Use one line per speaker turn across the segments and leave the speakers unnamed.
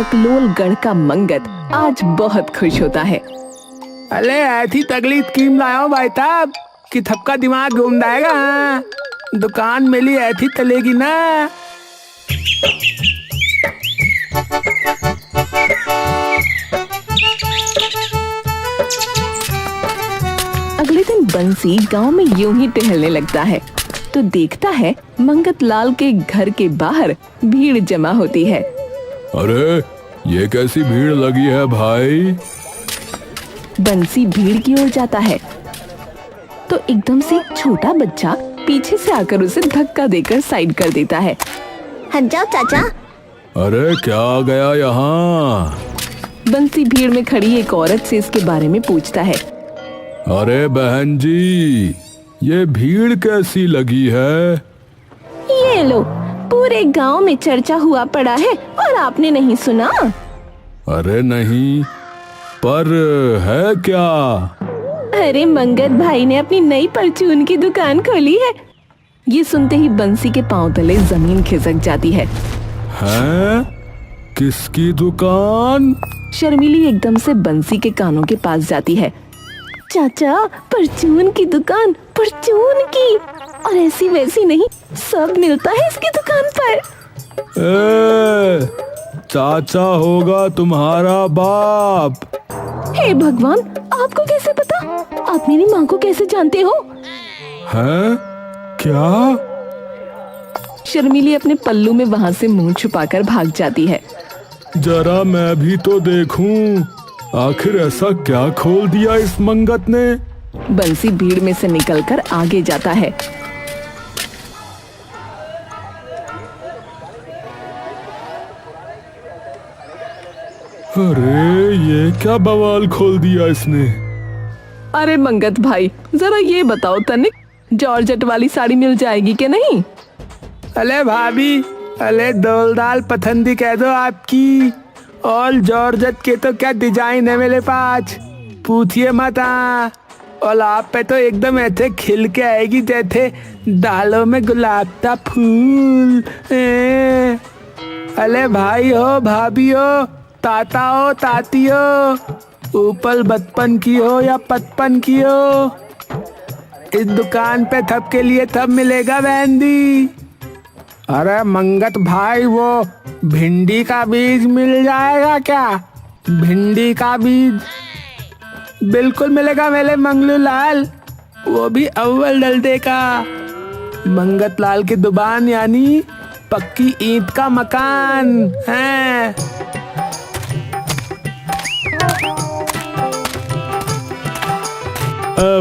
बकलोलगढ़ का मंगत आज बहुत खुश होता है।
अरे ऐसी तगड़ी स्कीम लाया भाई साहब कि सबका दिमाग घूम जाएगा। दुकान मिली ऐसी चलेगी ना।
अगले दिन बंसी गांव में यूं ही टहलने लगता है तो देखता है मंगत लाल के घर के बाहर भीड़ जमा होती है।
अरे ये कैसी भीड़ लगी है भाई?
बंसी भीड़ की ओर जाता है तो एकदम से एक छोटा बच्चा पीछे से आकर उसे धक्का देकर साइड कर देता है।
हट जाओ चाचा।
अरे क्या आ गया यहाँ?
बंसी भीड़ में खड़ी एक औरत से इसके बारे में पूछता है।
अरे बहन जी, ये भीड़ कैसी लगी है?
ये लो, पूरे गांव में चर्चा हुआ पड़ा है और आपने नहीं सुना?
अरे नहीं, पर है क्या?
अरे मंगत भाई ने अपनी नई परचून की दुकान खोली है। ये सुनते ही बंसी के पांव तले जमीन खिसक जाती है।
हैं? किसकी दुकान?
शर्मिली एकदम से बंसी के कानों के पास जाती है। चाचा, परचून की दुकान, परचून की, और ऐसी वैसी नहीं, सब मिलता है इसकी दुकान पर।
चाचा होगा तुम्हारा बाप।
हे भगवान, आपको कैसे पता? आप मेरी माँ को कैसे जानते हो?
हैं? क्या?
शर्मिली अपने पल्लू में वहाँ से मुंह छुपाकर भाग जाती है।
जरा मैं भी तो देखूं, आखिर ऐसा क्या खोल दिया इस मंगत ने?
बंसी भीड़ में से निकलकर आगे जाता है।
अरे ये क्या बवाल खोल दिया इसने?
अरे मंगत भाई, जरा ये बताओ तनिक, जॉर्जेट वाली साड़ी मिल जाएगी क्या नहीं?
अरे भाभी, अरे दोलदाल पसंदी कह दो आपकी। और जॉर्जेट के तो क्या डिजाइन है मेरे पास, पूछिए मत। और आप पे तो एकदम ऐसे खिल के आएगी जैसे दालों में गुलाब का फूल। अरे भाई हो, भाभी हो, ताता हो, ताती हो, ऊपर बचपन की हो या पचपन की हो, इस दुकान पे सबके लिए सब मिलेगा बहंदी। अरे मंगत भाई, वो भिंडी का बीज मिल जाएगा क्या? भिंडी का बीज बिल्कुल मिलेगा मेरे मंगलू लाल, वो भी अव्वल डलते का। मंगत लाल की दुकान यानी पक्की ईंट का मकान है।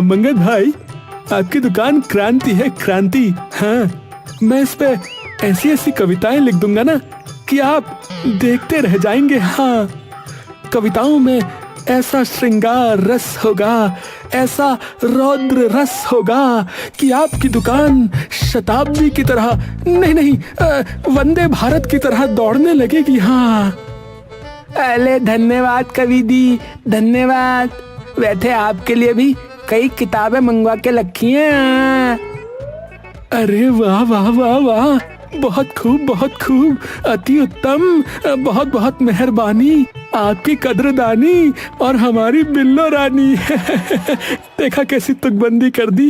मंगत भाई, आपकी दुकान क्रांति है, क्रांति। हाँ, मैं इस पे ऐसी ऐसी कविताएं लिख दूंगा ना कि आप देखते रह जाएंगे। हाँ, कविताओं में ऐसा श्रृंगार रस होगा, ऐसा रौद्र रस होगा कि आपकी दुकान शताब्दी की तरह नहीं, वंदे भारत की तरह दौड़ने लगेगी। हाँ,
अरे धन्यवाद कवि दी, धन्यवाद। वैसे आपके लिए भी कई किताबें मंगवा के रखी हैं।
अरे वाह वाह वाह वाह, बहुत खूब, बहुत खूब, अति उत्तम, बहुत बहुत मेहरबानी, आपकी कद्रदानी और हमारी बिल्लो रानी। देखा कैसी तुकबंदी कर दी।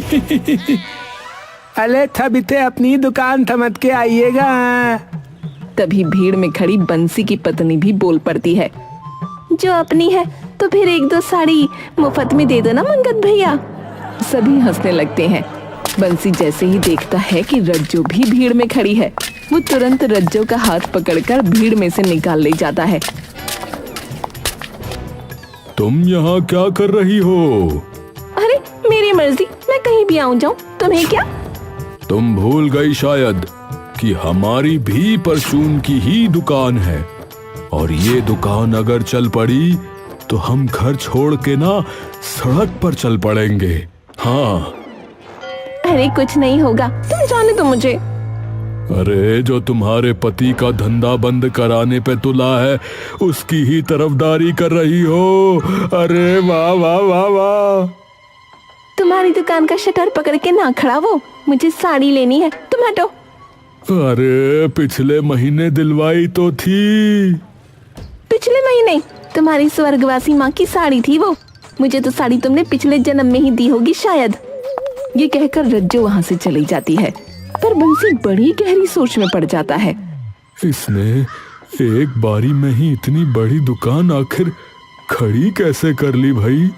अरे सब इसे अपनी दुकान समझ के आइएगा।
तभी भीड़ में खड़ी बंसी की पत्नी भी बोल पड़ती है। जो अपनी है तो फिर एक दो साड़ी मुफ्त में दे दो ना मंगत भैया। सभी हंसने लगते हैं। बंसी जैसे ही देखता है कि रज्जो भी भीड़ में खड़ी है, वो तुरंत रज्जो का हाथ पकड़कर भीड़ में से निकाल ले जाता है।
तुम यहाँ क्या कर रही हो?
अरे मेरी मर्जी, मैं कहीं भी आऊँ जाऊँ, तुम्हें क्या?
तुम भूल गई शायद कि हमारी भी परचून की ही दुकान है, और ये दुकान अगर चल पड़ी तो हम घर छोड़ के ना सड़क पर चल पड़ेंगे। हाँ।
अरे कुछ नहीं होगा, तुम जाने दो मुझे।
अरे जो तुम्हारे पति का धंधा बंद कराने पे तुला है, उसकी ही तरफदारी कर रही हो। अरे वाह वाह वाह वाह।
तुम्हारी दुकान का शटर पकड़ के ना खड़ा वो, मुझे साड़ी लेनी है, तुम हटो।
अरे पिछले महीने दिलवाई तो थी,
पिछले महीने तुम्हारी स्वर्गवासी माँ की साड़ी थी वो। मुझे तो साड़ी तुमने पिछले जन्म में ही दी होगी शायद। ये कहकर रज्जो वहाँ से चली जाती है, पर बंसी बड़ी गहरी सोच में पड़ जाता है।
इसने एक बारी में ही इतनी बड़ी दुकान आखिर खड़ी कैसे कर ली भाई?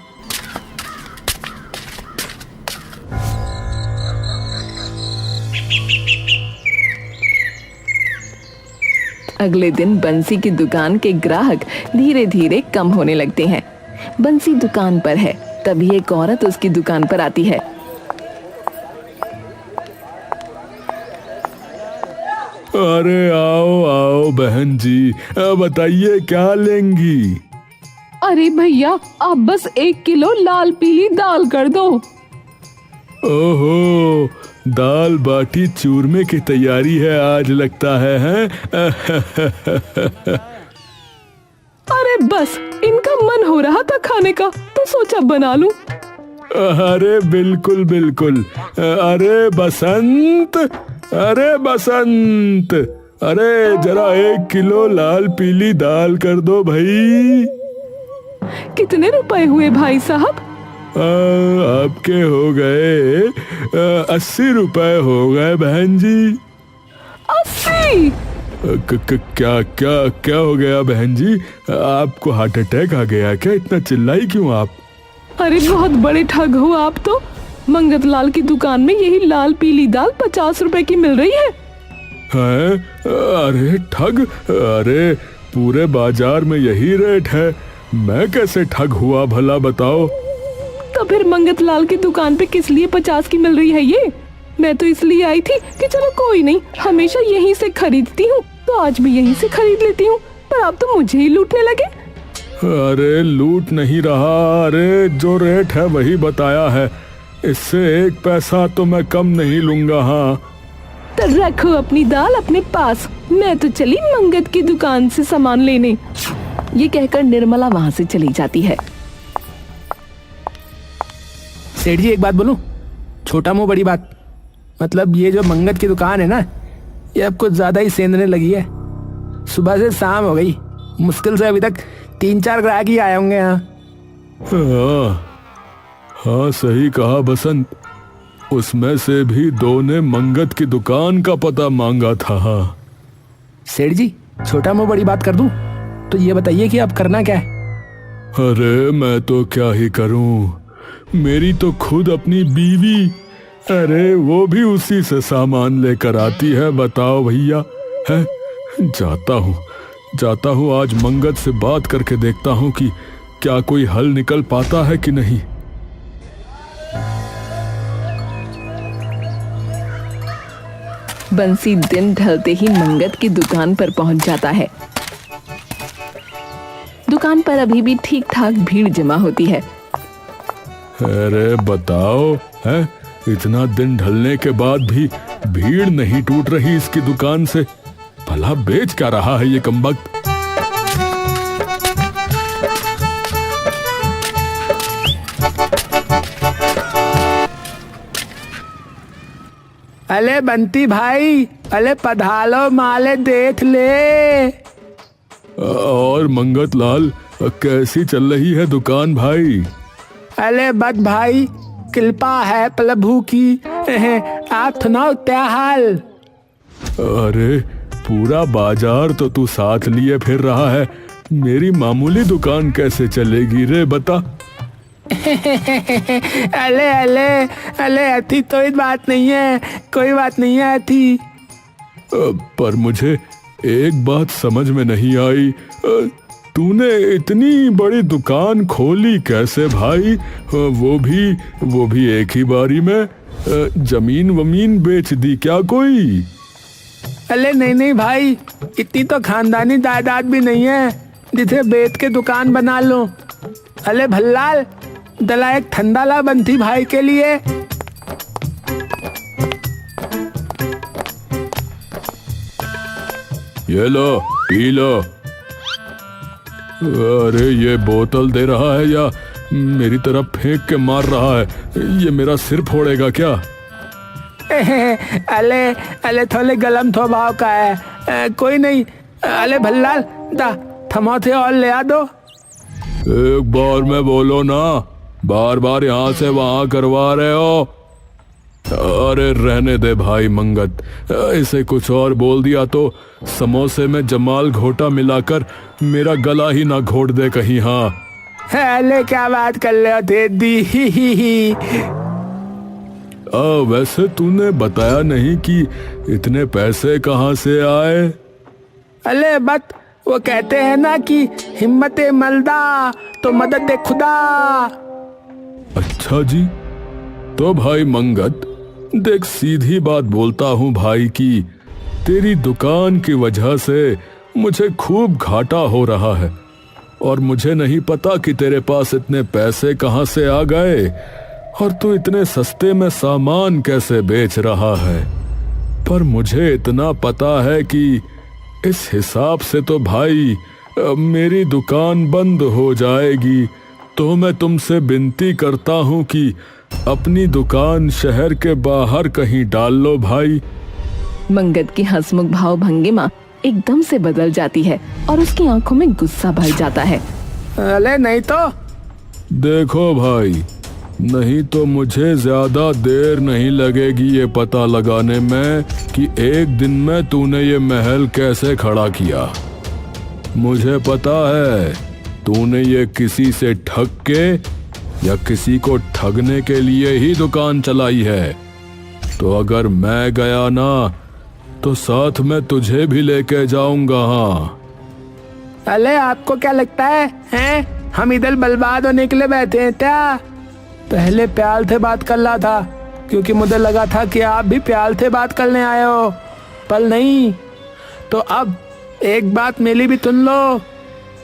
अगले दिन बंसी की दुकान के ग्राहक धीरे धीरे कम होने लगते हैं। बंसी दुकान पर है, तभी एक औरत उसकी दुकान पर आती है।
अरे आओ आओ बहन जी, बताइए क्या लेंगी?
अरे भैया, आप बस 1 किलो लाल पीली दाल कर दो।
ओहो, दाल बाटी चूरमे की तैयारी है आज लगता है, हैं?
अरे बस, इनका मन हो रहा था खाने का तो सोचा बना लूं।
अरे बिल्कुल बिल्कुल। अरे बसंत, अरे बसंत, अरे जरा 1 किलो लाल पीली दाल कर दो भाई।
कितने रुपए हुए भाई साहब?
आपके हो गए 80 रुपए हो गए बहन जी।
80?
क्या क्या क्या हो गया बहन जी? आपको हार्ट अटैक आ गया क्या? इतना चिल्लाई क्यों आप?
अरे बहुत बड़े ठग हो आप तो। मंगत लाल की दुकान में यही लाल पीली दाल 50 रुपए की मिल रही है।
हैं? अरे ठग? अरे पूरे बाजार में यही रेट है, मैं कैसे ठग हुआ भला बताओ?
तो फिर मंगत लाल की दुकान पे किस लिए 50 की मिल रही है ये? मैं तो इसलिए आई थी कि चलो कोई नहीं, हमेशा यहीं से खरीदती हूँ तो आज भी यहीं से खरीद लेती हूँ, पर आप तो मुझे ही लूटने लगे।
अरे लूट नहीं रहा, अरे जो रेट है वही बताया है, इससे 1 पैसा तो मैं कम नहीं लूंगा। हाँ
तो रखो अपनी दाल अपने पास, मैं तो चली मंगत की दुकान से सामान लेने। ये कहकर निर्मला वहाँ से चली जाती है।
सेठ जी एक बात बोलूं, छोटा मुंह बड़ी बात। मतलब ये जो मंगत की दुकान है ना, ये अब कुछ ज्यादा ही सेंधने लगी है। सुबह से शाम हो गई, मुश्किल से अभी तक 3-4 ग्राहक ही आए होंगे यहाँ।
हाँ सही कहा बसंत, उसमें से भी 2 ने मंगत की दुकान का पता मांगा था। हाँ
सेठ जी छोटा मुंह बड़ी बात कर दूं तो ये बताइए कि अब करना क्या है?
अरे मैं तो क्या ही करूं, मेरी तो खुद अपनी बीवी, अरे वो भी उसी से सामान लेकर आती है। बताओ भैया, है जाता हूँ आज मंगत से बात करके देखता हूँ कि क्या कोई हल निकल पाता है कि नहीं।
बंसी दिन ढलते ही मंगत की दुकान पर पहुंच जाता है। दुकान पर अभी भी ठीक ठाक भीड़ जमा होती है।
अरे बताओ, है इतना दिन ढलने के बाद भी भीड़ नहीं टूट रही इसकी दुकान से? भला बेच क्या रहा है ये कमबख्त?
अले बंटी भाई, अले पधालो माले देख ले।
और मंगत लाल, कैसी चल रही है दुकान भाई?
अले बद भाई, कृपा है प्रभु की। आप सुनाओ क्या हाल?
अरे पूरा बाजार तो तू साथ लिए फिर रहा है, मेरी मामूली दुकान कैसे चलेगी रे बता?
अले अले अले अथी तो इस बात नहीं है, कोई बात नहीं है अथी।
पर मुझे एक बात समझ में नहीं आई, तूने इतनी बड़ी दुकान खोली कैसे भाई? वो भी एक ही बारी में? जमीन वमीन बेच दी क्या कोई?
अले नहीं भाई, इतनी तो खानदानी जायदाद भी नहीं है जिसे बेच के दुकान बना लो। अले भल्लाल, दला एक ठंडा ला बंटी भाई के लिए।
ये लो पी लो। अरे ये बोतल दे रहा है या मेरी तरफ फेंक के मार रहा है? ये मेरा सिर फोड़ेगा क्या?
अले थोड़े गलम स्वभाव का है, कोई नहीं। अले भल्लाल, दा थमोथे और ले आ दो।
एक बार में बोलो ना, बार बार यहाँ से वहां करवा रहे हो। अरे रहने दे भाई मंगत, इसे कुछ और बोल दिया तो समोसे में जमाल घोटा मिलाकर मेरा गला ही ना घोट दे कहीं। हाँ
अरे क्या बात कर रहे हो दीदी?
वैसे तूने बताया नहीं कि इतने पैसे कहाँ से आए?
अरे बट वो कहते हैं ना कि हिम्मत मर्दा तो मदद दे खुदा।
अच्छा जी, तो भाई मंगत देख, सीधी बात बोलता हूँ भाई कि तेरी दुकान की वजह से मुझे खूब घाटा हो रहा है और मुझे नहीं पता कि तेरे पास इतने पैसे कहाँ से आ गए और तू इतने सस्ते में सामान कैसे बेच रहा है। पर मुझे इतना पता है कि इस हिसाब से तो भाई मेरी दुकान बंद हो जाएगी। तो मैं तुमसे विनती करता हूँ कि अपनी दुकान शहर के बाहर कहीं डाल लो भाई।
मंगत की हंसमुख भाव भंगिमा एकदम से बदल जाती है और उसकी आंखों में गुस्सा भर जाता है।
अरे नहीं तो।
देखो भाई, नहीं तो मुझे ज्यादा देर नहीं लगेगी ये पता लगाने में कि एक दिन में तूने ये महल कैसे खड़ा किया। मुझे पता है तूने ये किसी से ठग के या किसी को ठगने के लिए ही दुकान चलाई है। तो अगर मैं गया ना तो साथ में तुझे भी लेके जाऊंगा। हाँ
अरे आपको क्या लगता है, हैं? हम इधर बर्बाद होने के लिए बैठे हैं क्या? पहले प्यार से बात कर रहा था क्योंकि मुझे लगा था कि आप भी प्यार से बात करने आए हो, पर नहीं। तो अब एक बात मेरी भी सुन लो,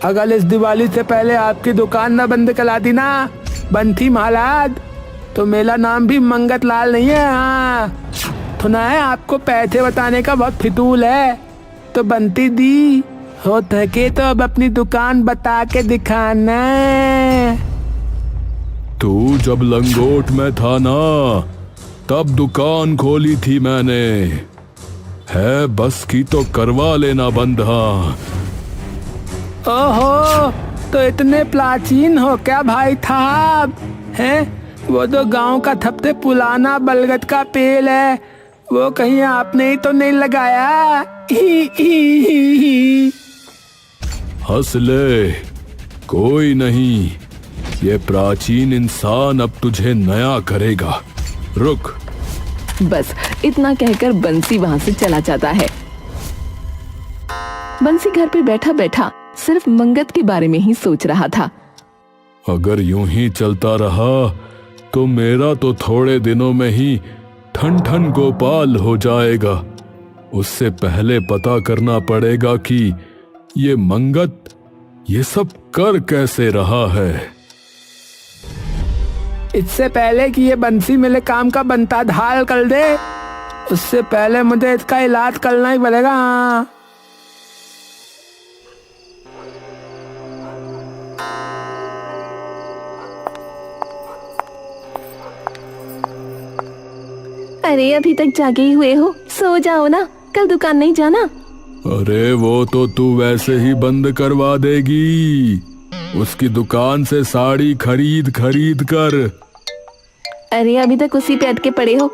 अगर इस दिवाली से पहले आपकी दुकान ना बंद करा दी ना बंटी महाराज, तो मेरा नाम भी मंगत लाल नहीं है। हाँ सुना है आपको पैसे बताने का बहुत फितूल है, तो बंटी दी हो थके तो अब अपनी दुकान बता के दिखाना।
तू जब लंगोट में था ना तब दुकान खोली थी मैंने, है बस की तो करवा लेना बंद। हाँ
ओहो, तो इतने प्राचीन हो क्या भाई साहब? हैं वो तो गांव का सबसे पुराना बलगद का पेड़ है, वो कहीं आपने ही तो नहीं लगाया?
हंस ले, कोई नहीं, ये प्राचीन इंसान अब तुझे नया करेगा, रुक।
बस इतना कहकर बंसी वहां से चला जाता है। बंसी घर पे बैठा बैठा सिर्फ मंगत के बारे में ही सोच रहा था।
अगर यूं ही चलता रहा तो मेरा तो थोड़े दिनों में ही ठन ठन गोपाल हो जाएगा। उससे पहले पता करना पड़ेगा कि ये मंगत ये सब कर कैसे रहा है।
इससे पहले कि ये बंसी मेरे काम का बनता ढाल कर दे, उससे पहले मुझे इसका इलाज करना ही पड़ेगा।
अरे अभी तक जागे ही हुए हो, सो जाओ ना, कल दुकान नहीं जाना?
अरे वो तो तू वैसे ही बंद करवा देगी, उसकी दुकान से साड़ी खरीद खरीद कर।
अरे अभी तक उसी पे अटके पड़े हो।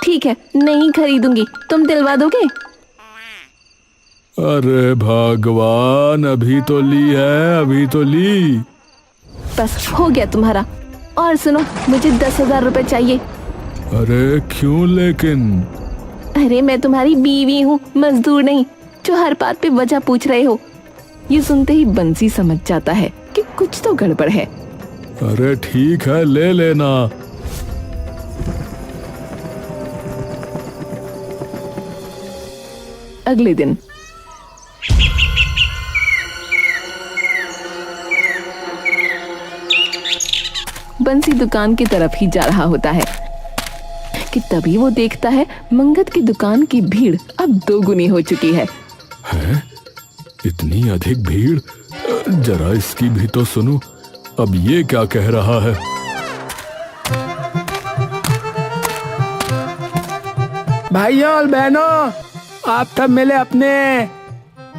ठीक है, नहीं खरीदूंगी, तुम दिलवा दोगे?
अरे भगवान, अभी तो ली है, अभी तो ली।
बस हो गया तुम्हारा। और सुनो, मुझे 10,000 रुपए चाहिए।
अरे क्यों लेकिन?
अरे मैं तुम्हारी बीवी हूँ, मजदूर नहीं, जो हर बात पे वजह पूछ रहे हो। ये सुनते ही बंसी समझ जाता है कि कुछ तो गड़बड़ है।
अरे ठीक है, ले लेना।
अगले दिन बंसी दुकान की तरफ ही जा रहा होता है कि तभी वो देखता है मंगत की दुकान की भीड़ अब 2 गुनी हो चुकी है।
हैं? इतनी अधिक भीड़? जरा इसकी भी तो सुनो, अब ये क्या कह रहा है?
भाइयों और बहनों, आप सब मिले अपने,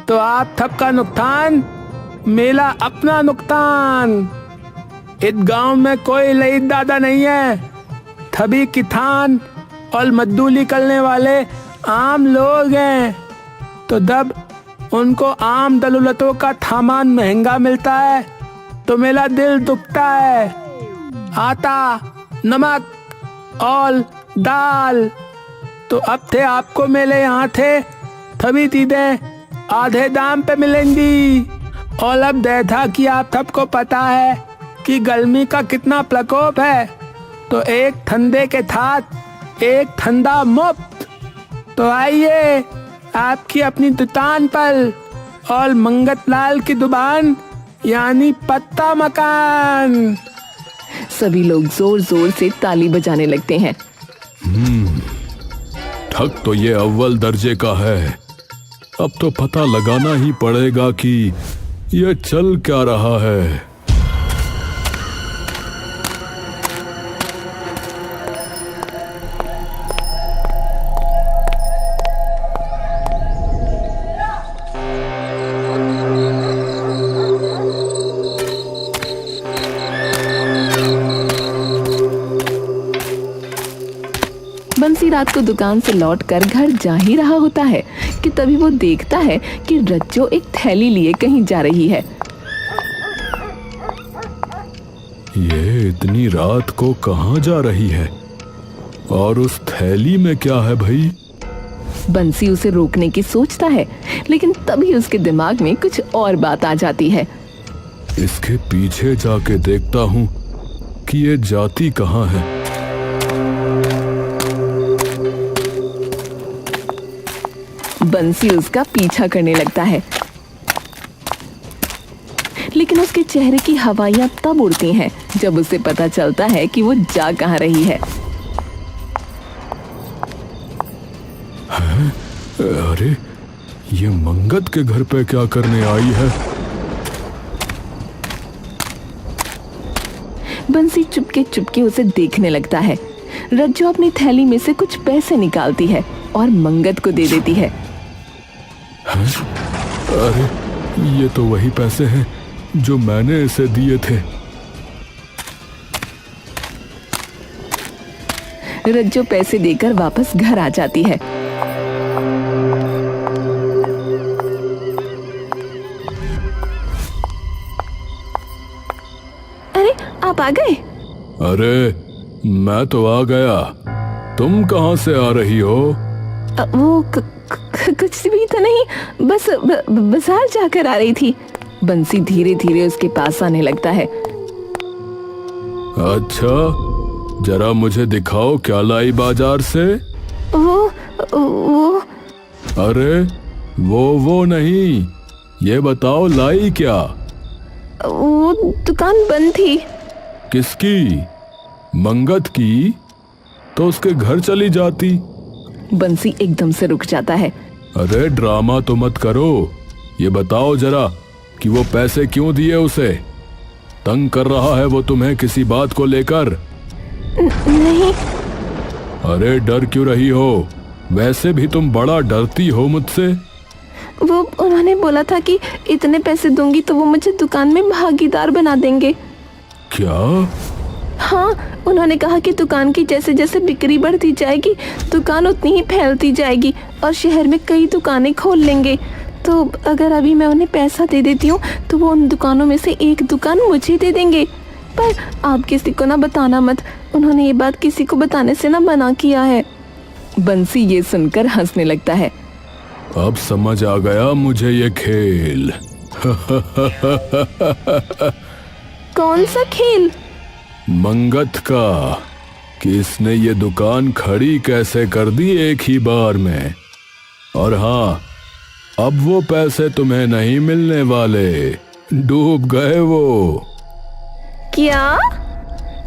तो आप सबका नुकसान मेरा अपना नुकसान। इस गांव में कोई लईद दादा नहीं है। सभी किसान और मजदूरी करने वाले आम लोग हैं। तो जब उनको आम दलूलतों का सामान महंगा मिलता है तो मेरा दिल दुखता है। आटा, नमक और दाल तो अब थे आपको मेरे यहाँ थे सभी चीजें आधे दाम पे मिलेंगी। और अब जैसा कि आप सबको पता है कि गर्मी का कितना प्रकोप है, तो एक ठंडे के साथ एक ठंडा मुफ्त। तो आइए आपकी अपनी दुकान पर, और मंगतलाल की दुकान यानी पत्ता मकान।
सभी लोग जोर जोर से ताली बजाने लगते हैं।
ठग तो ये अव्वल दर्जे का है। अब तो पता लगाना ही पड़ेगा कि ये चल क्या रहा है।
बंसी रात को दुकान से लौटकर घर जा ही रहा होता है कि तभी वो देखता है कि रज्जो एक थैली लिए कहीं जा रही है।
ये इतनी रात को कहाँ जा रही है? और उस थैली में क्या है भाई?
बंसी उसे रोकने की सोचता है, लेकिन तभी उसके दिमाग में कुछ और बात आ जाती है।
इसके पीछे जाके देखता हूँ कि ये जाती कहाँ है।
बंसी उसका पीछा करने लगता है, लेकिन उसके चेहरे की हवाइयां तब उड़ती हैं जब उसे पता चलता है कि वो जा कहाँ रही है।
अरे ये मंगत के घर पे क्या करने आई है?
बंसी चुपके चुपके उसे देखने लगता है। रज्जो अपनी थैली में से कुछ पैसे निकालती है और मंगत को दे देती है।
अरे ये तो वही पैसे हैं जो मैंने इसे दिए थे।
रज्जो पैसे देकर वापस घर आ जाती है। अरे आप आ गए?
अरे मैं तो आ गया। तुम कहाँ से आ रही हो?
वो कुछ भी तो नहीं, बस बाजार जाकर आ रही थी। बंसी धीरे धीरे उसके पास आने लगता है।
अच्छा, जरा मुझे दिखाओ क्या लाई बाजार से।
वो
अरे वो नहीं, ये बताओ लाई क्या?
वो दुकान बंद थी।
किसकी? मंगत की? तो उसके घर चली जाती।
बंसी एकदम से रुक जाता है।
अरे ड्रामा तो मत करो, ये बताओ जरा कि वो पैसे क्यों दिए उसे? तंग कर रहा है वो तुम्हें किसी बात को लेकर?
नहीं।
अरे डर क्यों रही हो? वैसे भी तुम बड़ा डरती हो मुझसे।
वो उन्होंने बोला था कि इतने पैसे दूंगी तो वो मुझे दुकान में भागीदार बना देंगे।
क्या?
हाँ, उन्होंने कहा कि दुकान की जैसे जैसे बिक्री बढ़ती जाएगी दुकान उतनी ही फैलती जाएगी और शहर में कई दुकानें खोल लेंगे। तो अगर अभी मैं उन्हें पैसा दे देती हूँ तो वो उन दुकानों में से एक दुकान मुझे दे देंगे। पर आप किसी को ना बताना मत, उन्होंने ये बात किसी को बताने से ना मना किया है। बंसी ये सुनकर हंसने लगता है।
अब समझ आ गया मुझे ये खेल।
कौन सा खेल?
मंगत का, कि इसने ये दुकान खड़ी कैसे कर दी एक ही बार में। और हाँ, अब वो पैसे तुम्हें नहीं मिलने वाले, डूब गए वो।
क्या?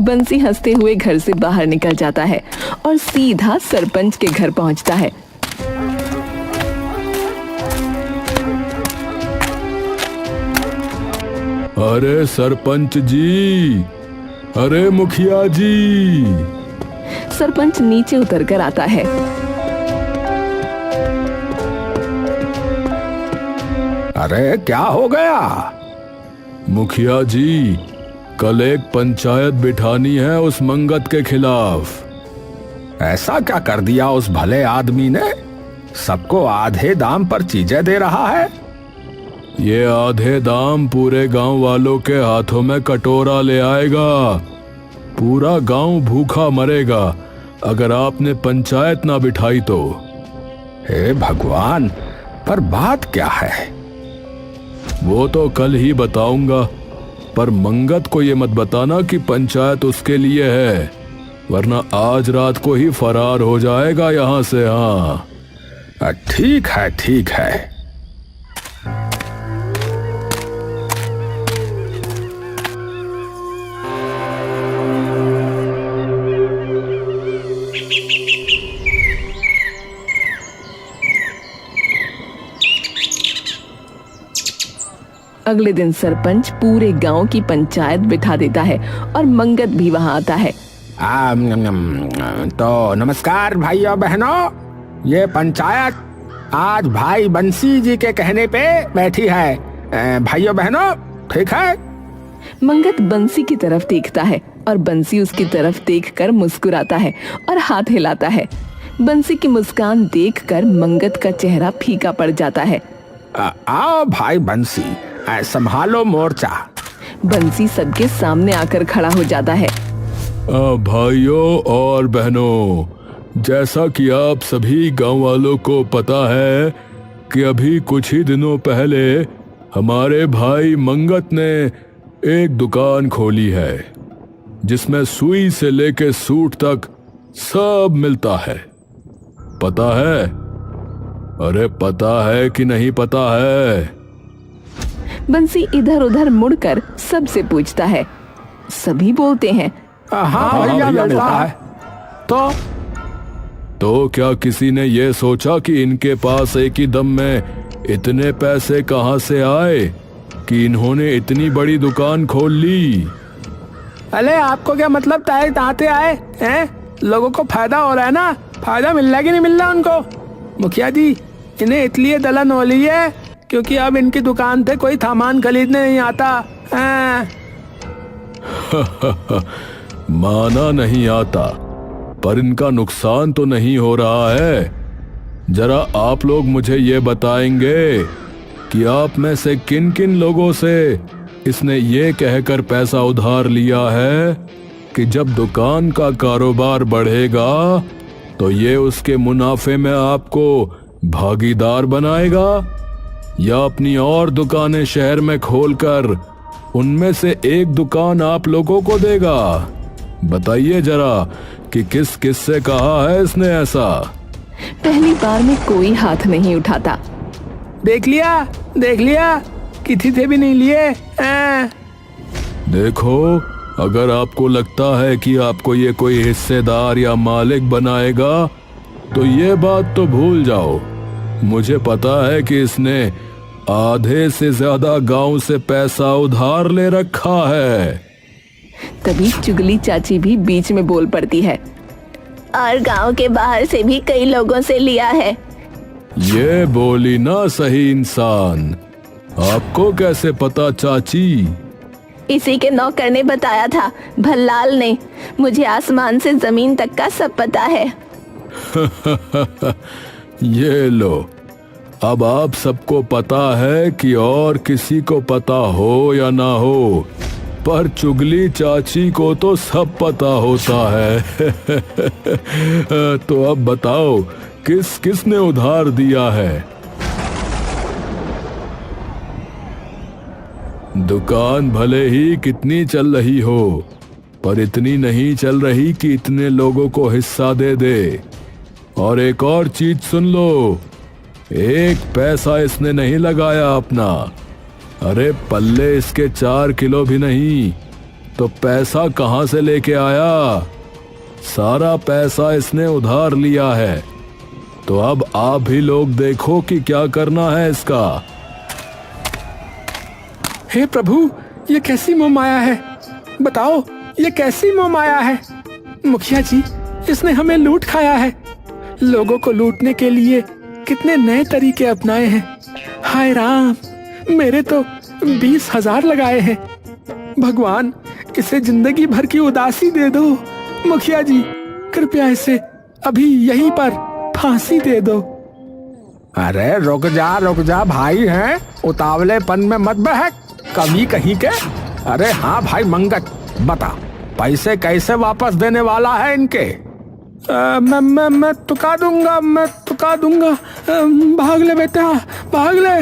बंसी हंसते हुए घर से बाहर निकल जाता है और सीधा सरपंच के घर पहुंचता है।
अरे सरपंच जी, अरे मुखिया जी।
सरपंच नीचे उतरकर आता है।
अरे क्या हो गया?
मुखिया जी, कल एक पंचायत बिठानी है उस मंगत के खिलाफ।
ऐसा क्या कर दिया उस भले आदमी ने? सबको आधे दाम पर चीजें दे रहा है।
ये आधे दाम पूरे गांव वालों के हाथों में कटोरा ले आएगा। पूरा गांव भूखा मरेगा अगर आपने पंचायत ना बिठाई तो।
हे भगवान, पर बात क्या है?
वो तो कल ही बताऊंगा, पर मंगत को ये मत बताना कि पंचायत उसके लिए है, वरना आज रात को ही फरार हो जाएगा यहाँ से। हाँ
ठीक है, ठीक है।
अगले दिन सरपंच पूरे गांव की पंचायत बिठा देता है और मंगत भी वहां आता है।
तो नमस्कार भाइयों बहनों, ये पंचायत आज भाई बंसी जी के कहने पे बैठी है। भाइयों बहनों, ठीक है?
मंगत बंसी की तरफ देखता है और बंसी उसकी तरफ देखकर मुस्कुराता है और हाथ हिलाता है। बंसी की मुस्कान देखकर मंगत का चेहरा फीका पड़ जाता है।
आओ भाई बंसी, संभालो मोर्चा।
बंसी सबके सामने आकर खड़ा हो जाता है।
भाइयों और बहनों, जैसा कि आप सभी गांव वालों को पता है कि अभी कुछ ही दिनों पहले हमारे भाई मंगत ने एक दुकान खोली है जिसमें सुई से लेके सूट तक सब मिलता है। पता है? अरे पता है कि नहीं पता है?
बंसी इधर उधर मुड़कर सबसे पूछता है। सभी बोलते हैं
हाँ भैया, मिलता है।
तो क्या किसी ने ये सोचा कि इनके पास एक ही दम में इतने पैसे कहां से आए कि इन्होंने इतनी बड़ी दुकान खोल ली?
अरे आपको क्या मतलब ताए ताते आए हैं? लोगों को फायदा हो रहा है ना? फायदा मिल रहा है कि नहीं मिल रहा उनको? मुखिया जी, इन्हें इसलिए दलन हो रही है क्योंकि अब इनकी दुकान पे कोई सामान खरीदने नहीं आता।
माना नहीं आता, पर इनका नुकसान तो नहीं हो रहा है। जरा आप लोग मुझे ये बताएंगे कि आप में से किन किन लोगों से इसने ये कहकर पैसा उधार लिया है कि जब दुकान का कारोबार बढ़ेगा तो ये उसके मुनाफे में आपको भागीदार बनाएगा, या अपनी और दुकानें शहर में खोलकर उनमें से एक दुकान आप लोगों को देगा? बताइए जरा कि किस किस से कहा है इसने ऐसा?
पहली बार में कोई हाथ नहीं उठाता।
देख लिया, किसी से भी नहीं लिए।
देखो, अगर आपको लगता है कि आपको ये कोई हिस्सेदार या मालिक बनाएगा तो ये बात तो भूल जाओ। मुझे पता है कि इसने आधे से ज्यादा गांव से पैसा उधार ले रखा है।
तभी चुगली चाची भी बीच में बोल पड़ती है।
और गांव के बाहर से भी कई लोगों से लिया है।
ये बोली ना सही इंसान। आपको कैसे पता चाची?
इसी के नौकर ने बताया था, भल्लाल ने। मुझे आसमान से जमीन तक का सब पता है।
ये लो, अब आप सबको पता है कि और किसी को पता हो या ना हो, पर चुगली चाची को तो सब पता होता है। तो अब बताओ, किस किस ने उधार दिया है? दुकान भले ही कितनी चल रही हो, पर इतनी नहीं चल रही कि इतने लोगों को हिस्सा दे दे। और एक और चीज सुन लो, एक पैसा इसने नहीं लगाया अपना। अरे पल्ले इसके 4 किलो भी नहीं, तो पैसा कहां से लेके आया? सारा पैसा इसने उधार लिया है। तो अब आप भी लोग देखो कि क्या करना है इसका।
हे प्रभु, ये कैसी मोह माया है? बताओ, ये कैसी मोह माया है? मुखिया जी, इसने हमें लूट खाया है। लोगों को लूटने के लिए कितने नए तरीके अपनाए हैं। हाय राम, मेरे तो
20,000 लगाए हैं। भगवान, इसे जिंदगी भर की उदासी दे दो। मुखिया जी, कृपया इसे अभी यहीं पर फांसी दे दो।
अरे रुक जा भाई, हैं उतावलेपन में मत बहक, कभी कहीं के। अरे हाँ भाई मंगत, बता पैसे कैसे वापस देने वाला है इनके?
मैं तुका दूंगा। भाग ले बेटा, भाग ले।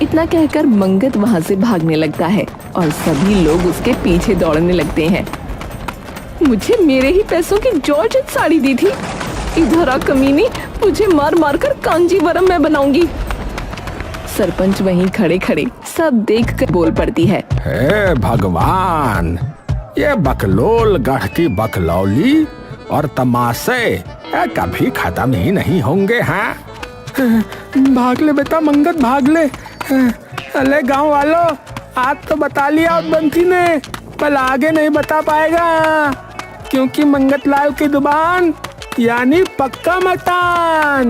इतना कहकर मंगत वहाँ से भागने लगता है और सभी लोग उसके पीछे दौड़ने लगते हैं। मुझे मेरे ही पैसों की जॉर्जेट साड़ी दी थी, इधर आ कमीनी, मुझे मार मार कर कांजीवरम में बनाऊंगी। सरपंच वहीं खड़े खड़े सब देखकर बोल पड़ती है,
हे भगवान, ये बकलोल गढ़ की बकलौली और तमाशे कभी खत्म ही नहीं होंगे। हैं
भाग ले बेटा मंगत, भाग ले।
अरे गांव वालों, आज तो बता लिया उस बंसी ने, पर आगे नहीं बता पाएगा, क्योंकि मंगत लाल की जुबान यानी पक्का मकान।